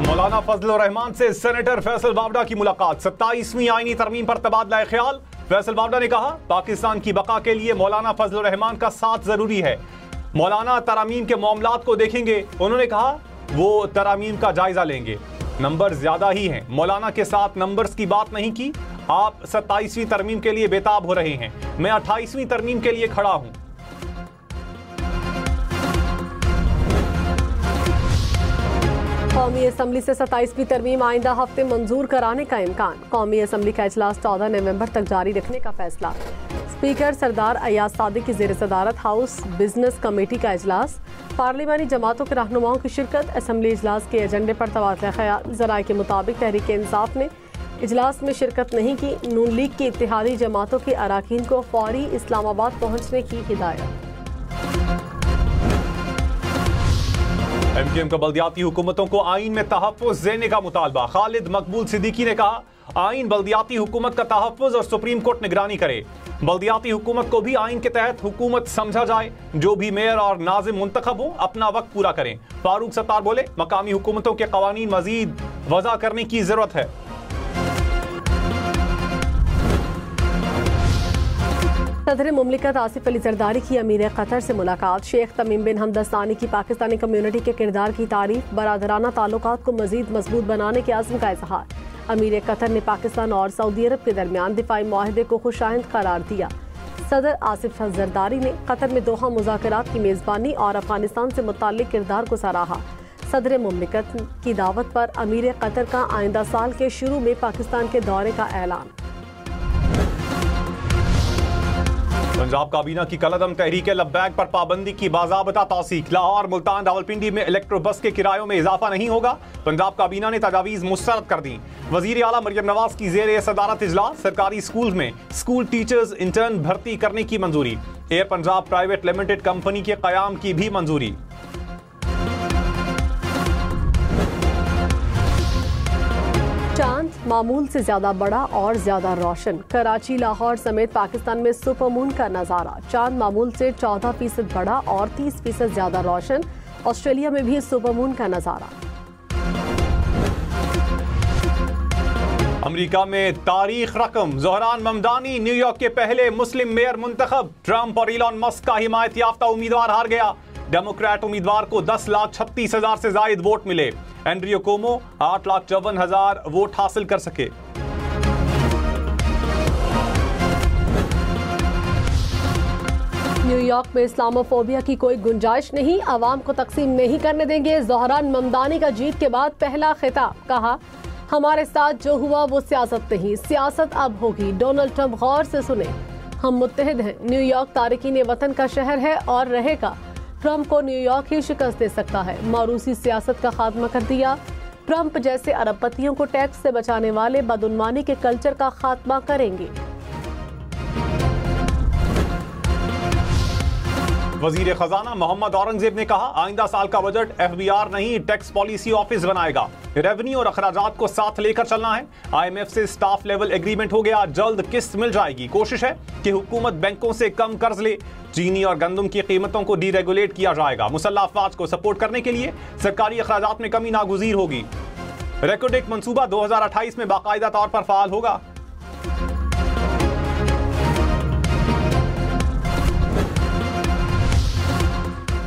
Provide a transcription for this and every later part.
मौलाना फजलुर रहमान से सेनेटर फैसल बावड़ा की मुलाकात। 27वीं आईनी तरमीम पर तबादला ख्याल। फैसल बावड़ा ने कहा, पाकिस्तान की बका के लिए मौलाना फजलुर रहमान का साथ जरूरी है। मौलाना तरामीम के मामलात को देखेंगे। उन्होंने कहा वो तरामीम का जायजा लेंगे। नंबर ज्यादा ही हैं। मौलाना के साथ नंबर्स की बात नहीं की। आप 27वीं तरमीम के लिए बेताब हो रहे हैं, मैं 28वीं तरमीम के लिए खड़ा हूं। कौमी असम्बली से 27वीं तरमीम आइंदा हफ्ते मंजूर कराने का इम्कान। कौमी असम्बली का इजलास 14 नवंबर तक जारी रखने का फैसला। स्पीकर सरदार अयाज सादिक की जेर सदारत हाउस बिजनेस कमेटी का इजलास। पार्लिमानी जमातों के रहनुमाओं की शिरकत। असम्बली इजलास के एजेंडे पर तबादला ख्याल। ज़राए के मुताबिक तहरीक इंसाफ ने इजलास में शिरकत नहीं की। नून लीग की इत्तेहादी जमातों के अराकीन को फौरी इस्लामाबाद पहुँचने की हिदायत। एमकेएम का बल्दियाती हुकूमतों को आइन में तहफ़्फ़ुज़ देने का मुतालबा। खालिद मकबूल सिद्दीकी ने कहा, आइन बल्दियाती हुकूमत का तहफ़्फ़ुज़ और सुप्रीम कोर्ट निगरानी करे। बल्दियाती हुकूमत को भी आइन के तहत हुकूमत समझा जाए। जो भी मेयर और नाज़िम मुंतखब हो अपना वक्त पूरा करें। फारूक सत्तार बोले, मकामी हुकूमतों के कवानीन मजीद वज़ा करने की जरूरत है। सदर मुमलिकत आसिफ अली जरदारी की अमीर कतर से मुलाकात। शेख तमीम बिन हमद सानी की पाकिस्तानी कम्युनिटी के किरदार की तारीफ। बरादराना ताल्लुकात को मजीद मजबूत बनाने के आज़म का इजहार। अमीर कतर ने पाकिस्तान और सऊदी अरब के दरमियान दिफाई मुआहदे को खुशाइंद करार दिया। सदर आसिफ जरदारी ने कतर में दोहा मुज़ाकरात की मेज़बानी और अफगानिस्तान से मुताल्लिक किरदार को सराहा। सदर मुमलिकत की दावत पर अमीर कतर का आइंदा साल के शुरू में पाकिस्तान के दौरे का ऐलान। पंजाब काबीना की कलअदम तहरीक लब्बैक पर पाबंदी की बाज़ाबता तौसीक। लाहौर, मुल्तान, रावलपिंडी में इलेक्ट्रो बस के किरायों में इजाफा नहीं होगा। पंजाब काबीना ने तजावीज़ मुस्तरद कर दी। वज़ीर आला मरियम नवाज की ज़ेर सदारत इजलास। सरकारी स्कूल में स्कूल टीचर्स इंटर्न भर्ती करने की मंजूरी। Air Punjab private limited company के क़याम की भी मंजूरी। चांद मामूल से ज्यादा बड़ा और ज्यादा रोशन। कराची, लाहौर समेत पाकिस्तान में सुपरमून का नजारा। चांद मामूल से 14% बड़ा और 30% ज्यादा रोशन। ऑस्ट्रेलिया में भी सुपरमून का नजारा। अमेरिका में तारीख रकम। ज़ोहरान ममदानी न्यूयॉर्क के पहले मुस्लिम मेयर मुंतखब। ट्रंप और इलॉन मस्क का हिमायत याफ्ता उम्मीदवार हार गया। डेमोक्रेट उम्मीदवार को 10,36,000 से जायद वोट मिले। एंड्रियो कोमो 8,54,000 वोट हासिल कर सके। न्यूयॉर्क में इस्लामोफोबिया की कोई गुंजाइश नहीं। अवाम को तकसीम नहीं करने देंगे। ज़ोहरान ममदानी का जीत के बाद पहला खिताब। कहा, हमारे साथ जो हुआ वो सियासत नहीं, सियासत अब होगी। डोनाल्ड ट्रंप गौर से सुने, हम मुत्तहिद हैं। न्यूयॉर्क तारिकीन वतन का शहर है और रहेगा। ट्रंप को न्यूयॉर्क ही शिकस्त दे सकता है। मारूसी सियासत का खात्मा कर दिया। ट्रंप जैसे अरबपतियों को टैक्स से बचाने वाले बदउनवानी के कल्चर का खात्मा करेंगे। वजीर खजाना मोहम्मद औरंगजेब ने कहा, आइंदा साल का बजट FBR नहीं टैक्स पॉलिसी ऑफिस बनाएगा। रेवेन्यू और अखराजात को साथ लेकर चलना है। IMF से स्टाफ लेवल एग्रीमेंट हो गया, जल्द किस्त मिल जाएगी। कोशिश है कि हुकूमत बैंकों से कम कर्ज ले। चीनी और गंदम की कीमतों को डीरेगुलेट किया जाएगा। मुसल्लह अफवाज को सपोर्ट करने के लिए सरकारी अखराजात में कमी नागुज़ीर होगी। रेकोडेक मंसूबा 2028 में बाकायदा तौर पर फाल होगा।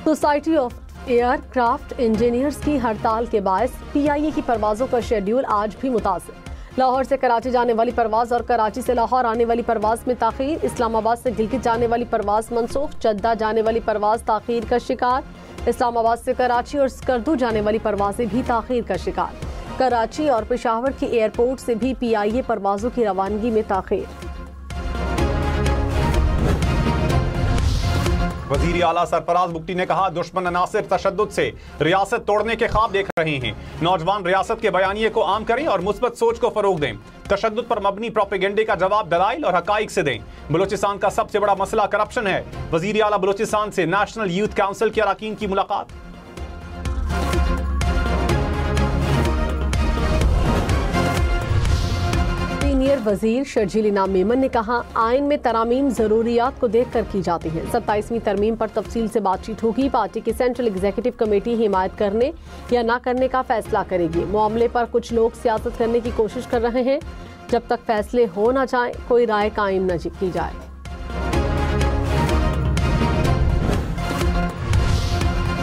सोसाइटी ऑफ एयरक्राफ्ट इंजीनियर्स की हड़ताल के बायस PIA की परवाजों का शेड्यूल आज भी मुतासिर। लाहौर से कराची जाने वाली परवाज और कराची से लाहौर आने वाली परवाज में ताखीर। इस्लामाबाद से गिलगित जाने वाली परवाज मनसूख। जद्दा जाने वाली परवाज ताखीर का शिकार। इस्लामाबाद से कराची और स्कर्दू जाने वाली परवाजें भी ताखीर का शिकार। कराची और पेशावर की एयरपोर्ट से भी PIA परवाजों की रवानगी में ताखीर। वजीर आला सरफराज बुगटी ने कहा, दुश्मन अनासिर तशद्दुद से रियासत तोड़ने के ख्वाब देख रहे हैं। नौजवान रियासत के बयानिए को आम करें और मुस्बत सोच को फरोग दें। तशद्दुद पर मबनी प्रोपेगेंडे का जवाब दलाइल और हकाइक से दें। बलूचिस्तान का सबसे बड़ा मसला करप्शन है। वजीर आला बलूचिस्तान से नेशनल यूथ काउंसिल के अरकान की मुलाकात। सीनियर वजीर शर्जील इनाम मेमन ने कहा, आइन में तरामीम जरूरियात को देख कर की जाती हैं। 27वीं तरमीम पर तफसील से बातचीत होगी। पार्टी की सेंट्रल एग्जीक्यूटिव कमेटी हिमायत करने या ना करने का फैसला करेगी। मामले पर कुछ लोग सियासत करने की कोशिश कर रहे हैं। जब तक फैसले हो न जाए कोई राय कायम न की जाए।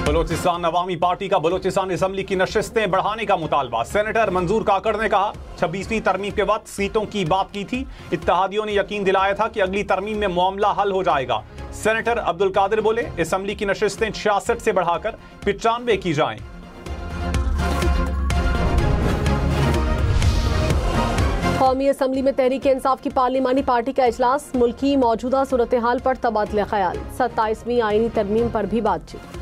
बलोचिस्तान अवामी पार्टी का बलोचिस्तान असेंबली की नशिस्तें बढ़ाने का मुतालबा। सेनेटर मंजूर काकड़ ने कहा, 26वीं तरमीम के वक्त सीटों की बात की थी। इत्तेहादियों ने यकीन दिलाया था कि अगली तरमीम में मामला हल हो जाएगा। सेनेटर अब्दुल कादिर बोले, असेंबली की नशिस्तें 66 से बढ़ाकर 95 की जाएं। कौमी असेंबली में तहरीक इंसाफ की पार्लिमानी पार्टी का इजलास। मुल्की मौजूदा सूरत हाल पर तबादला ख्याल। 27वीं आईनी तरमीम पर भी बातचीत।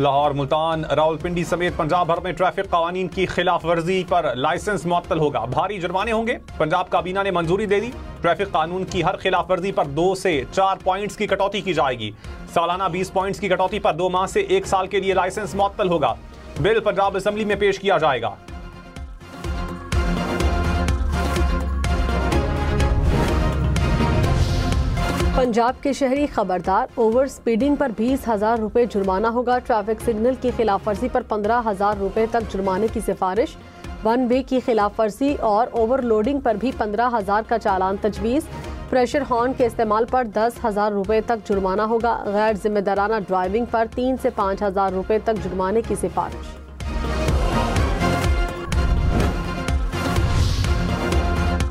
लाहौर, मुल्तान, रावलपिंडी समेत पंजाब भर में ट्रैफिक कानून की खिलाफ वर्जी पर लाइसेंस मुअत्तल होगा। भारी जुर्माने होंगे। पंजाब काबीना ने मंजूरी दे दी। ट्रैफिक कानून की हर खिलाफ वर्जी पर 2 से 4 पॉइंट्स की कटौती की जाएगी। सालाना 20 पॉइंट्स की कटौती पर 2 माह से 1 साल के लिए लाइसेंस मुअत्तल होगा। बिल पंजाब असेंबली में पेश किया जाएगा। पंजाब के शहरी खबरदार, ओवर स्पीडिंग पर 20,000 रुपए जुर्माना होगा। ट्रैफिक सिग्नल की खिलाफ वर्जी पर 15,000 रुपए तक जुर्माने की सिफारिश। 1 वे की खिलाफ वर्जी और ओवरलोडिंग पर भी 15,000 का चालान तजवीज़। प्रेशर हॉर्न के इस्तेमाल पर 10,000 रुपए तक जुर्माना होगा। गैर जिम्मेदाराना ड्राइविंग पर 3 से 5,000 रुपए तक जुर्माने की सिफारिश।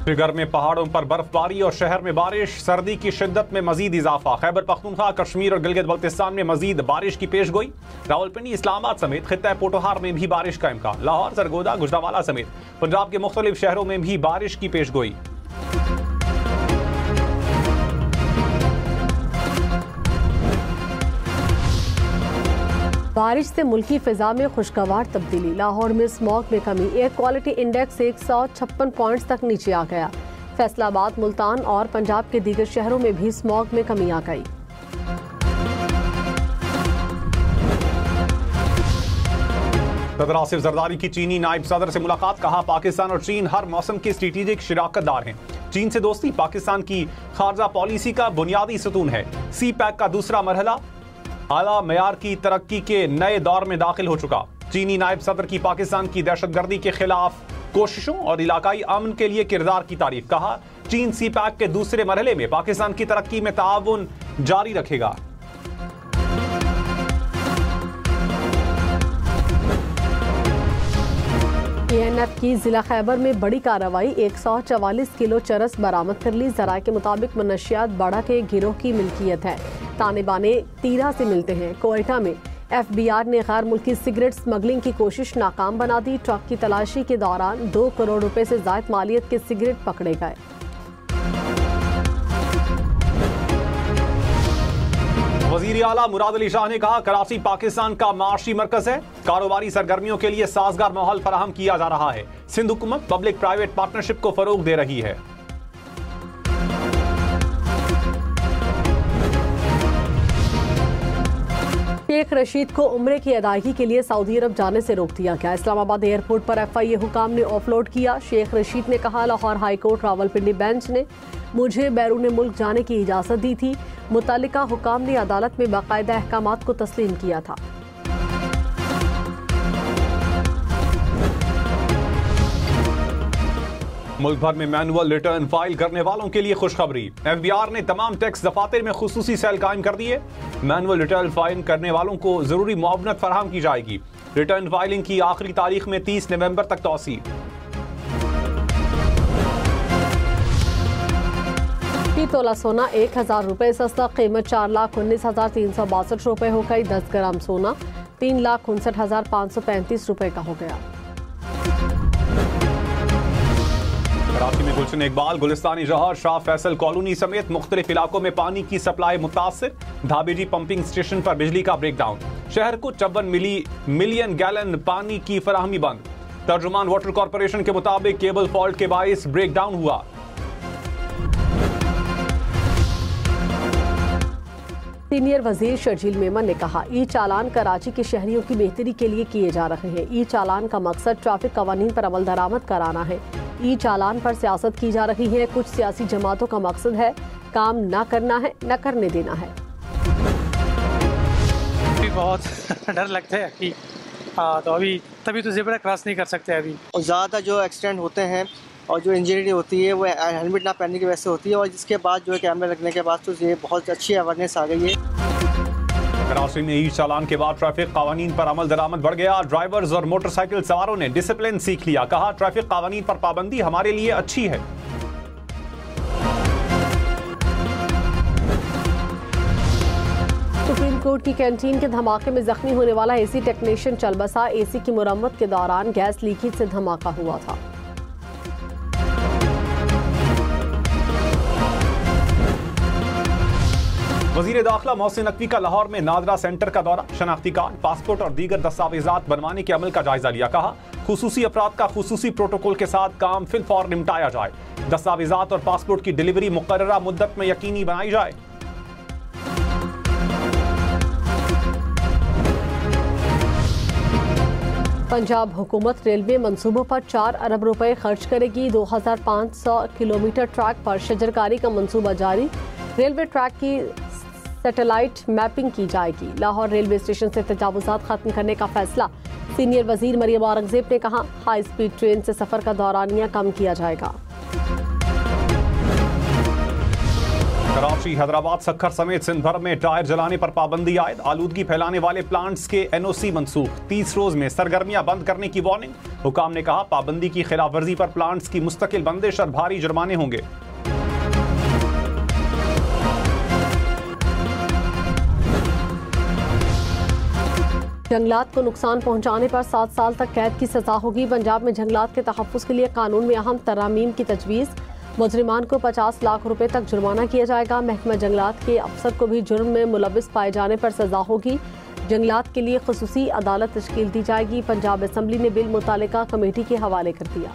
श्रीनगर में पहाड़ों पर बर्फबारी और शहर में बारिश। सर्दी की शिद्दत में मजीद इजाफा। खैबर पख्तूनख्वा, कश्मीर और गिलगित बल्तिस्तान में मजीद बारिश की पेशगोई। रावलपिंडी, इस्लामाबाद समेत खित्ता पोटोहार में भी बारिश का इम्कान। लाहौर, सरगोदा, गुजरांवाला समेत पंजाब के मुख्तलिफ शहरों में भी बारिश की पेशगोई। बारिश से मुल्की फिजा में खुशगवार तब्दीली। लाहौर में स्मॉग में कमी। एयर क्वालिटी इंडेक्स 156 पॉइंट्स तक नीचे आ गया। फैसलाबाद, मुल्तान और पंजाब के दीगर शहरों में भी स्मॉग में कमी आ गई। सदर आसिफ जरदारी की चीनी नायब सदर से मुलाकात। कहा, पाकिस्तान और चीन हर मौसम के स्ट्रेटेजिक शिराकतदार हैं। चीन से दोस्ती पाकिस्तान की खारजा पॉलिसी का बुनियादी सतून है। सी पैक का दूसरा मरहला आला मयार की तरक्की के नए दौर में दाखिल हो चुका। चीनी नायब सदर की पाकिस्तान की दहशतगर्दी के खिलाफ कोशिशों और इलाकाई अमन के लिए किरदार की तारीफ। कहा, चीन सी पैक के दूसरे मरहले में पाकिस्तान की तरक्की में ताउन जारी रखेगा। ANF की जिला खैबर में बड़ी कार्रवाई। 144 किलो चरस बरामद कर ली। जराये के मुताबिक मनशियात बाड़ा के गिरोह की मिल्कियत है। ताने बाने तीरा से मिलते हैं। कोयटा में FBR ने गैर मुल्की सिगरेट स्मगलिंग की कोशिश नाकाम बना दी। ट्रक की तलाशी के दौरान 2 करोड़ रुपए से ज्यादा मालियत के सिगरेट पकड़े गए। वजीर आला मुराद अली शाह ने कहा, कराची पाकिस्तान का माशी मरकज है। कारोबारी सरगर्मियों के लिए साजगार माहौल फराहम किया जा रहा है। सिंध हुकूमत पब्लिक प्राइवेट पार्टनरशिप को फरोग दे रही है। शेख रशीद को उम्रे की अदायगी के लिए सऊदी अरब जाने से रोक दिया गया। इस्लामाबाद एयरपोर्ट पर FIA हुकाम ने ऑफलोड किया। शेख रशीद ने कहा, लाहौर हाईकोर्ट रावलपिंडी बेंच ने मुझे बैरून मुल्क जाने की इजाज़त दी थी। मुतल्लिका हुकाम ने अदालत में बाकायदा अहकामात को तस्लीम किया था। मुल्क भर में मैनुअल रिटर्न फाइल करने वालों के लिए खुशखबरी। FBR ने तमाम टैक्स दफातर में खुसूसी सेल कायम कर दिए। मैनुअल रिटर्न फाइल करने वालों को जरूरी मुआवनत फराहम की जाएगी। रिटर्न फाइलिंग की आखिरी तारीख में 30 नवंबर तक तौसी। तोला सोना 1,000 रुपए सस्ता। कीमत 4,19,362 रुपए हो गई। 10 ग्राम सोना 3,59,535 रुपए का हो गया। कराची में गुलशन इकबाल, गुलिस्तानी जहर, शाह फैसल कॉलोनी समेत मुख्तलिफ इलाकों में पानी की सप्लाई मुतासिर। धाबेजी पंपिंग स्टेशन पर बिजली का ब्रेकडाउन। शहर को 54 मिलियन गैलन पानी की फराहमी बंद। तर्जुमान वाटर कॉरपोरेशन के मुताबिक केबल फॉल्ट के बाइस ब्रेकडाउन हुआ। सीनियर वजीर शर्जील मेमन ने कहा, ई चालान कराची के शहरियों की बेहतरी के लिए किए जा रहे हैं। ई चालान का मकसद ट्रैफिक कवानीन पर अमल दरामद कराना है। ई चालान पर सियासत की जा रही है। कुछ सियासी जमातों का मकसद है काम न करना है, न करने देना है। बहुत डर लगता है कि तो अभी तभी तो ज़ेब्रा क्रॉस नहीं कर सकते अभी। और ज़्यादा जो एक्सीडेंट होते हैं और जो इंजरी होती है वो हेलमेट ना पहनने की वजह से होती है, और जिसके बाद जो है कैमरे लगने के बाद तो ये बहुत अच्छी अवेयरनेस आ गई है। कराची में ई चालान के बाद ट्रैफिक कानून पर अमल दरामद बढ़ गया। ड्राइवर्स और मोटरसाइकिल सवारों ने डिसिप्लिन सीख लिया। कहा, ट्रैफिक कानून पर पाबंदी हमारे लिए अच्छी है। सुप्रीम कोर्ट की कैंटीन के धमाके में जख्मी होने वाला एसी टेक्नीशियन चल बसा। एसी की मुरम्मत के दौरान गैस लीकेज से धमाका हुआ था। वजीर दाखिला मोहसिन नकवी का लाहौर में नादरा सेंटर का दौरा। शनाख्ती कार्ड, पासपोर्ट और दीगर दस्तावेजात बनवाने के अमल का जायजा लिया। कहा, खुसूसी अफराद का खुसूसी प्रोटोकॉल के साथ काम फिलफौर निपटाया जाए। दस्तावेजात और पासपोर्ट की डिलीवरी मुकर्ररा मुद्दत में यकीनी बनाई जाए। पंजाब हुकूमत रेलवे मंसूबों पर 4 अरब रुपए खर्च करेगी। 2500 किलोमीटर ट्रैक पर शजरकारी का मंसूबा जारी। रेलवे ट्रैक की सैटेलाइट मैपिंग की जाएगी। लाहौर रेलवे स्टेशन से तजावुजात खत्म करने का फैसला। सीनियर वजीर मरियम औरंगजेब ने कहा, हाई स्पीड ट्रेन से सफर का दौरानिया कम किया जाएगा। कराची, हैदराबाद, सक्खर समेत सिंध भर में टायर जलाने पर पाबंदी आयद। आलूदगी फैलाने वाले प्लांट्स के NOC मंसूख। 30 रोज में सरगर्मियां बंद करने की वार्निंग। हुकाम ने कहा, पाबंदी की खिलाफ वर्जी पर प्लांट्स की मुस्तकिल बंदिश और भारी जुर्माने होंगे। जंगलात को नुकसान पहुंचाने पर 7 साल तक कैद की सजा होगी। पंजाब में जंगलात के तहफ्फुज़ के लिए कानून में अहम तरमीम की तजवीज़। मुजरिमान को 50 लाख रुपए तक जुर्माना किया जाएगा। महकमा जंगलात के अफसर को भी जुर्म में मुलविस पाए जाने पर सजा होगी। जंगलात के लिए खुसूसी अदालत तश्कील दी जाएगी। पंजाब असम्बली ने बिल मुतालिका कमेटी के हवाले कर दिया।